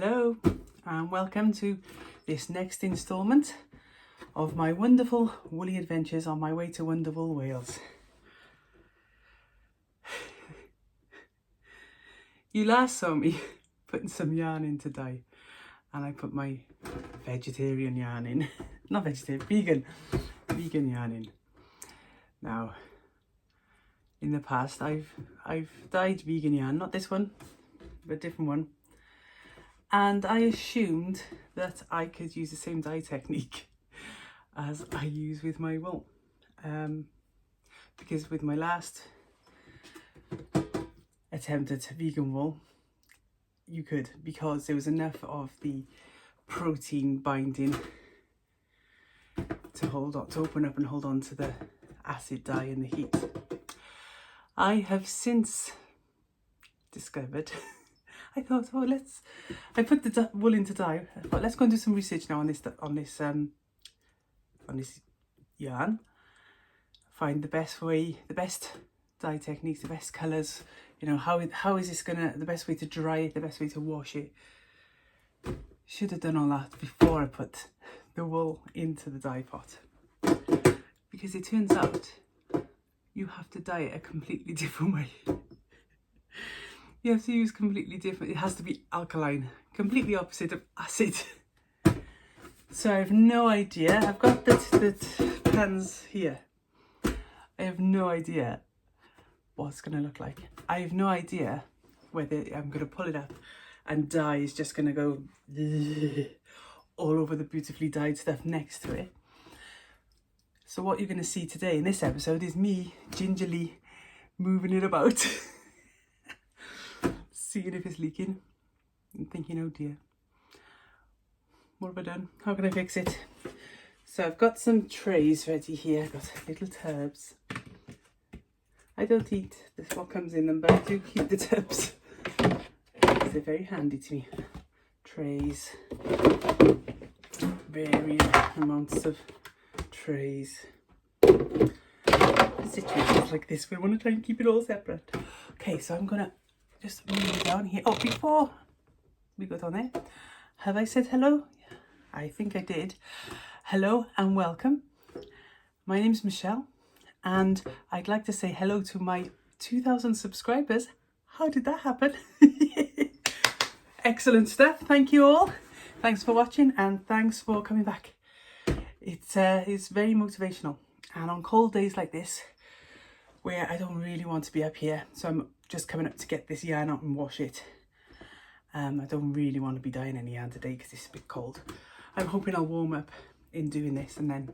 Hello and welcome to this next instalment of my wonderful woolly adventures on my way to Wonderwool, Wales. You last saw me putting some yarn in to dye, and I put my vegetarian yarn in. Not vegetarian, vegan yarn in. Now, in the past I've dyed vegan yarn, not this one, but a different one. And I assumed that I could use the same dye technique as I use with my wool. Because with my last attempt at vegan wool, you could, because there was enough of the protein binding to open up and hold on to the acid dye and the heat. I have since discovered I thought, oh, I put the wool into dye. I thought, let's go and do some research now on this yarn. Find the best way, the best dye techniques, the best colours. You know, how is this the best way to dry it, the best way to wash it. Should have done all that before I put the wool into the dye pot. Because it turns out you have to dye it a completely different way. You have to use completely different, it has to be alkaline, completely opposite of acid. So I have no idea, I've got the pans here. I have no idea what it's going to look like. I have no idea whether I'm going to pull it up and dye is just going to go all over the beautifully dyed stuff next to it. So what you're going to see today in this episode is me gingerly moving it about. Seeing if it's leaking and thinking, oh dear, what have I done? How can I fix it? So I've got some trays ready here. I've got little tubs. I don't eat what comes in them, but I do keep the tubs. They're very handy to me. Trays, various amounts of trays. Situations like this, we want to try and keep it all separate. Okay, so I'm gonna just move it down here. Oh, before we go down there, have I said hello? I think I did. Hello and welcome. My name's Michelle, and I'd like to say hello to my 2,000 subscribers. How did that happen? Excellent stuff. Thank you all. Thanks for watching and thanks for coming back. It's very motivational, and on cold days like this, where I don't really want to be up here, so I'm just coming up to get this yarn out and wash it. I don't really want to be dyeing any yarn today because it's a bit cold. I'm hoping I'll warm up in doing this and then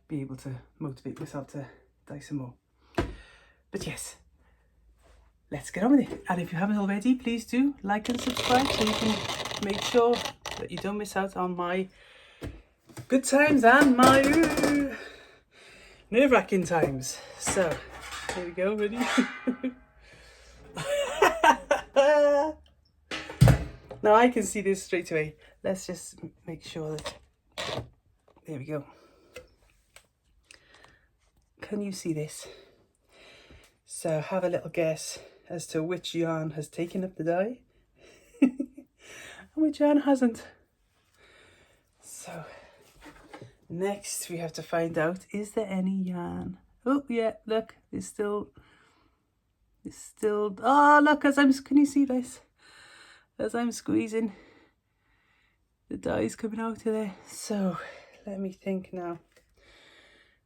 be able to motivate myself to dye some more. But yes, let's get on with it. And if you haven't already, please do like and subscribe so you can make sure that you don't miss out on my good times and my nerve-wracking times. So here we go, ready? Now I can see this straight away. Let's just make sure that, there we go. Can you see this? So have a little guess as to which yarn has taken up the dye and which yarn hasn't. So next we have to find out, is there any yarn? Oh yeah, look, it's still, oh look, can you see this? As I'm squeezing, the dye's coming out of there. So let me think now.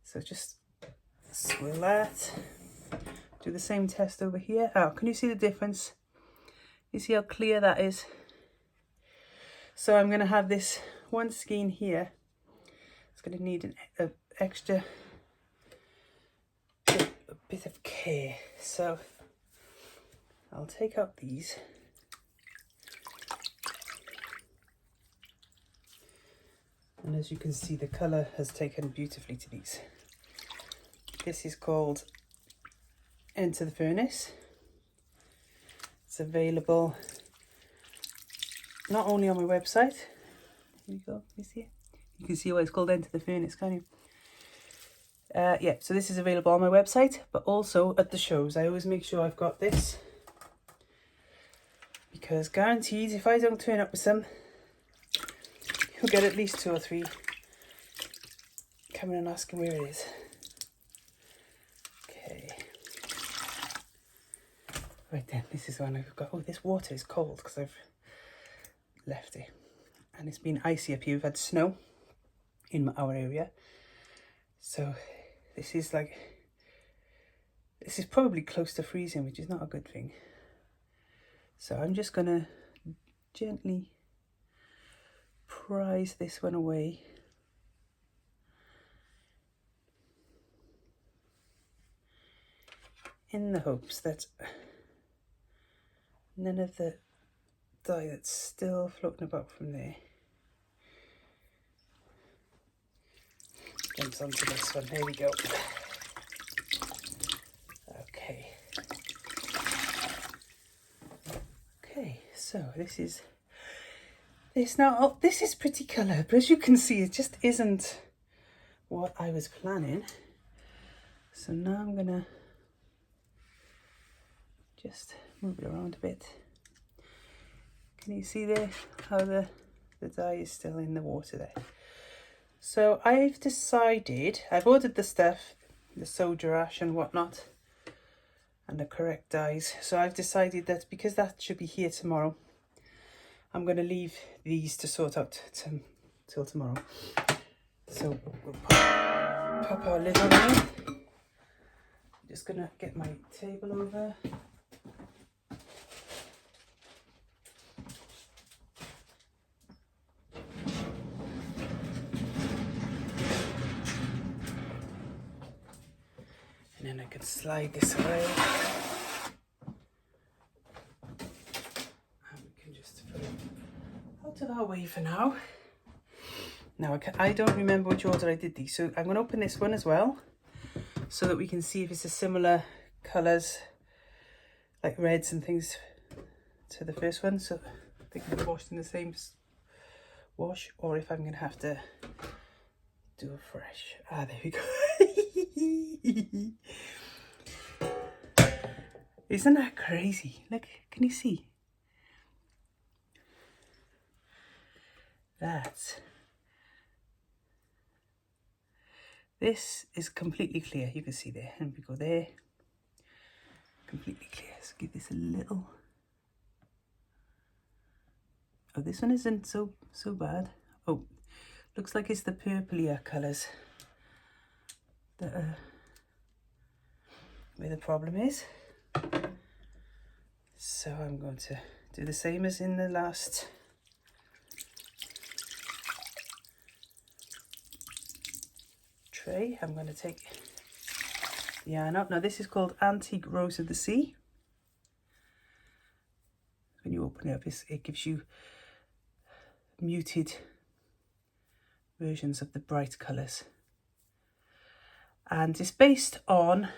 So just swirl that. Do the same test over here. Oh, can you see the difference? You see how clear that is? So I'm going to have this one skein here. It's going to need an extra bit of care. So I'll take out these. And as you can see, the colour has taken beautifully to these. This is called Enter the Furnace. It's available not only on my website. Here we go, you see it? You can see why it's called Enter the Furnace, can't you? Yeah, so this is available on my website, but also at the shows. I always make sure I've got this because guaranteed if I don't turn up with some, you'll get at least 2 or 3 coming and asking where it is. Okay. Right then, this is one I've got. Oh, this water is cold because I've left it. And it's been icy up here. We've had snow in our area. So this is probably close to freezing, which is not a good thing. So I'm just going to gently prise this one away. In the hopes that none of the dye that's still floating about from there jumps onto this one. There we go. Okay. Okay, so this is now. Oh, this is pretty colour, but as you can see, it just isn't what I was planning. So now I'm gonna just move it around a bit. Can you see there how the dye is still in the water there? So I've decided, I've ordered the stuff, the soda ash and whatnot, and the correct dyes. So I've decided that because that should be here tomorrow, I'm going to leave these to sort out till tomorrow. So we'll pop our lid on there. I'm just going to get my table over. And then I can slide this away. And we can just put it out of our way for now. Now I don't remember which order I did these, so I'm going to open this one as well, so that we can see if it's a similar colours, like reds and things, to the first one. So I think they're washed in the same wash, or if I'm going to have to do a fresh. Ah, there we go. Isn't that crazy? Look, can you see? This is completely clear. You can see there, and we go there, completely clear. So give this a little. Oh, this one isn't so bad. Oh, looks like it's the purplier colours that are where the problem is. So I'm going to do the same as in the last tray. I'm going to take the yarn up. Now this is called Antique Rose of the Sea. When you open it up, it gives you muted versions of the bright colours. And it's based on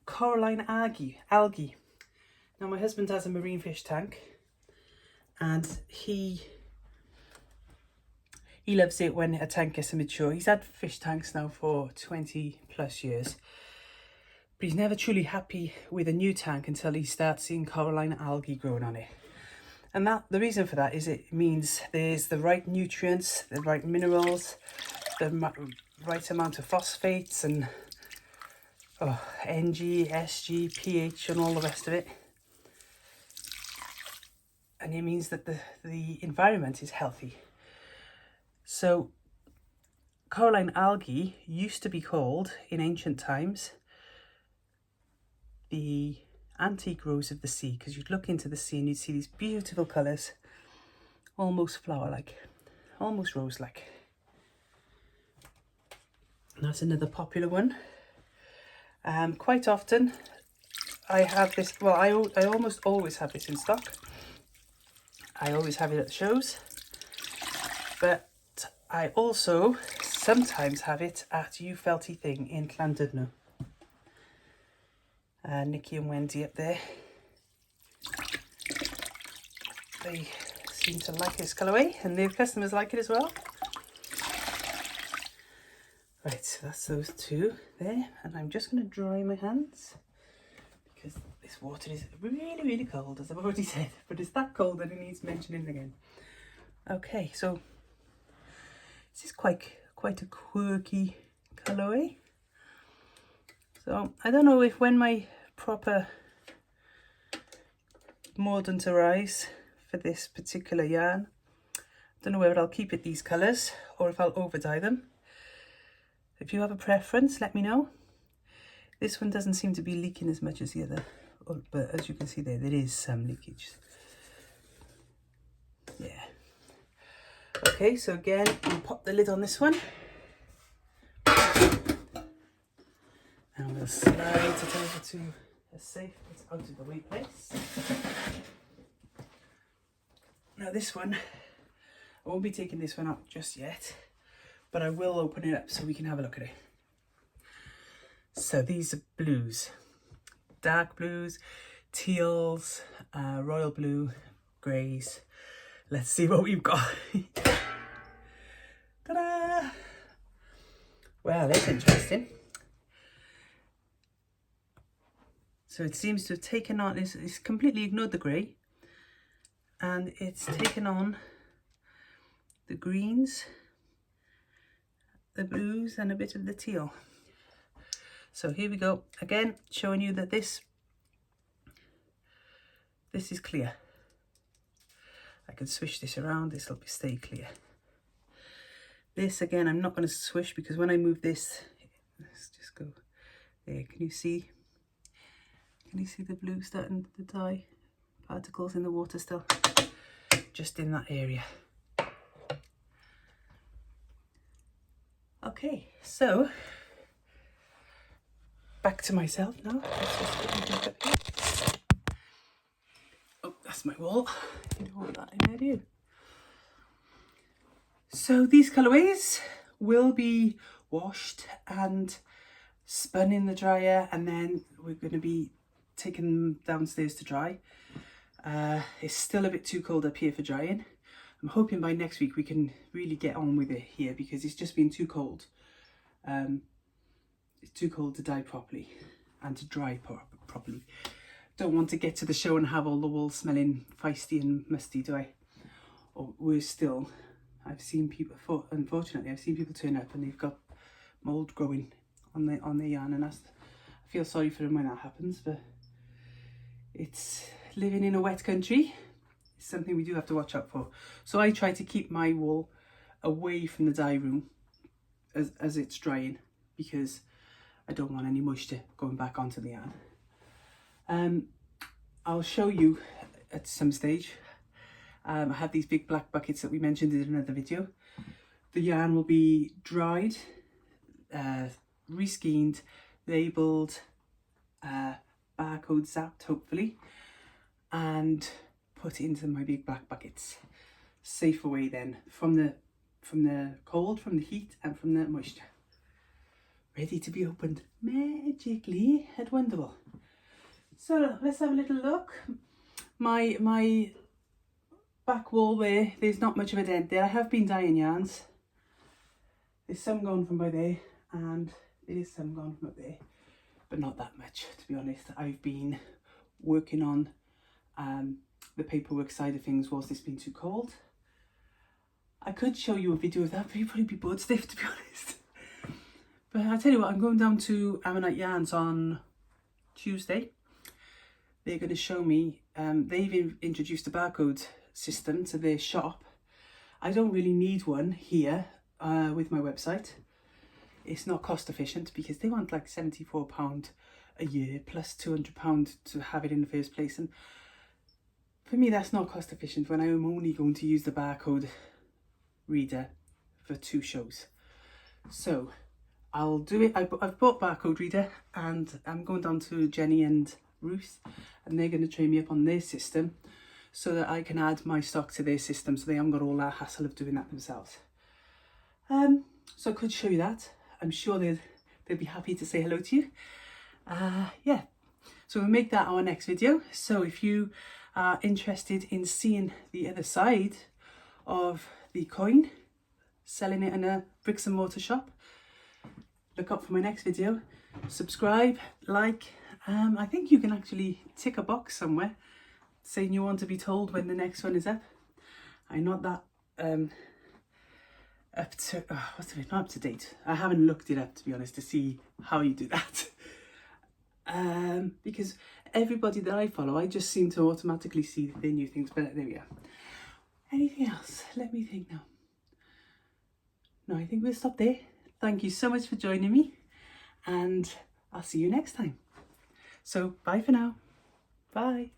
coralline algae. Now my husband has a marine fish tank, and he loves it when a tank gets mature. He's had fish tanks now for 20 plus years, but he's never truly happy with a new tank until he starts seeing coralline algae growing on it. And the reason for that is it means there's the right nutrients, the right minerals, the right amount of phosphates and Ng, Sg, pH and all the rest of it. And it means that the environment is healthy. So coralline algae used to be called, in ancient times, the antique rose of the sea, because you'd look into the sea and you'd see these beautiful colours, almost flower-like, almost rose-like. That's another popular one. Quite often I have this, well, I almost always have this in stock. I always have it at the shows, but I also sometimes have it at You Felty Thing in Llandudno. Nikki and Wendy up there, they seem to like this colourway, and their customers like it as well. Right, so that's those two there, and I'm just going to dry my hands because this this water is really, really cold, as I've already said, but it's that cold that it needs mentioning again. Okay, so this is quite a quirky colourway. So I don't know if when my proper mordant arrives for this particular yarn, I don't know whether I'll keep it these colours or if I'll over dye them. If you have a preference, let me know. This one doesn't seem to be leaking as much as the other, but as you can see there is some leakage. Yeah. Okay, so again, we'll pop the lid on this one. And we'll slide it over to a safe, it's out of the way place. Now this one, I won't be taking this one out just yet, but I will open it up so we can have a look at it. So these are blues, dark blues, teals, royal blue, greys. Let's see what we've got. Ta-da! Well, that's interesting. So it seems to have taken on, it's completely ignored the grey, and it's taken on the greens, the blues, and a bit of the teal. So here we go, again showing you that this is clear. I can swish this around, this will stay clear. This again, I'm not going to swish because when I move this, let's just go there. Can you see the blue starting to dye particles in the water still? Just in that area. Okay, so back to myself now. Let's just put my back up here. Oh, that's my wall. You don't want that in there, do you? So these colourways will be washed and spun in the dryer, and then we're going to be taking them downstairs to dry. It's still a bit too cold up here for drying. I'm hoping by next week we can really get on with it here because it's just been too cold. It's too cold to dye properly and to dry properly. Don't want to get to the show and have all the wool smelling feisty and musty, do I? Or worse still, I've seen people, unfortunately, I've seen people turn up and they've got mould growing on their yarn, and I feel sorry for them when that happens, but it's living in a wet country. It's something we do have to watch out for. So I try to keep my wool away from the dye room as it's drying, because I don't want any moisture going back onto the yarn. I'll show you at some stage. I have these big black buckets that we mentioned in another video. The yarn will be dried, reskeined, labelled, barcode zapped hopefully, and put into my big black buckets. Safe away then from the cold, from the heat, and from the moisture. Ready to be opened magically at Wonderwool. So let's have a little look. My back wall there's not much of a dent there. I have been dyeing yarns. There's some gone from by there, and there is some gone from up there, but not that much, to be honest. I've been working on the paperwork side of things whilst it's been too cold. I could show you a video of that, but you'd probably be bored stiff, to be honest. But I'll tell you what, I'm going down to Ammonite Yarns on Tuesday. They're going to show me, they've introduced a barcode system to their shop. I don't really need one here with my website. It's not cost efficient because they want like £74 a year plus £200 to have it in the first place. And for me, that's not cost efficient when I am only going to use the barcode reader for 2 shows. So I'll do it. I've bought barcode reader, and I'm going down to Jenny and Ruth, and they're going to train me up on their system so that I can add my stock to their system, so they haven't got all that hassle of doing that themselves. So I could show you that. I'm sure they'll be happy to say hello to you. Yeah, so we'll make that our next video. So if you are interested in seeing the other side of the coin, selling it in a bricks and mortar shop, look up for my next video. Subscribe, like, I think you can actually tick a box somewhere saying you want to be told when the next one is up. I'm not that up to, not up to date. I haven't looked it up, to be honest, to see how you do that. Because everybody that I follow, I just seem to automatically see their new things. But there we go. Anything else? Let me think now. No, I think we'll stop there. Thank you so much for joining me, and I'll see you next time. So bye for now. Bye.